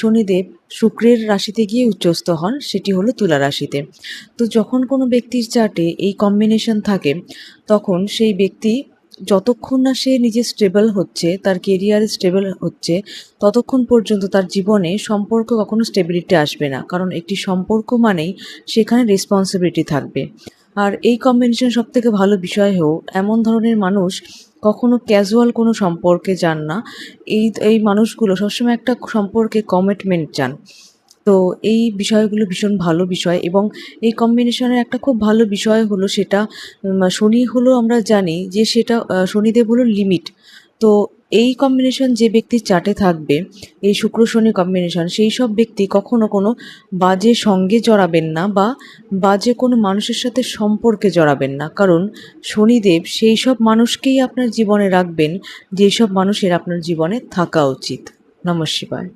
শনিদেব শুক্রের রাশিতে গিয়ে উচ্চস্থ হন, সেটি হলো তুলা রাশিতে। তো যখন কোনো ব্যক্তির চার্টে এই কম্বিনেশন থাকে, তখন সেই ব্যক্তি যতক্ষণ না সে নিজে স্টেবল হচ্ছে, তার কেরিয়ারে স্টেবল হচ্ছে, ততক্ষণ পর্যন্ত তার জীবনে সম্পর্ক কখনো স্টেবিলিটি আসবে না। কারণ একটি সম্পর্ক মানেই সেখানে রেসপন্সিবিলিটি থাকবে। আর এই কম্বিনেশন সবথেকে ভালো বিষয় এমন ধরনের মানুষ কখনো ক্যাজুয়াল কোনো সম্পর্কে যান না। এই মানুষগুলো সবসময় একটা সম্পর্কে কমিটমেন্ট চান। তো এই বিষয়গুলো ভীষণ ভালো বিষয়, এবং এই কম্বিনেশনের একটা খুব ভালো বিষয় হলো সেটা শনি হলো, আমরা জানি যে সেটা শনিদেব হলো লিমিট। তো এই কম্বিনেশন যে ব্যক্তির চার্টে থাকবে, এই শুক্র শনি কম্বিনেশন, সেই সব ব্যক্তি কখনো কোনো বাজে সঙ্গে জড়াবেন না, বা বাজে কোনো মানুষের সাথে সম্পর্কে জড়াবেন না। কারণ শনিদেব সেই সব মানুষকেই আপনার জীবনে রাখবেন যেই সব মানুষের আপনার জীবনে থাকা উচিত। নমঃ শিবায়।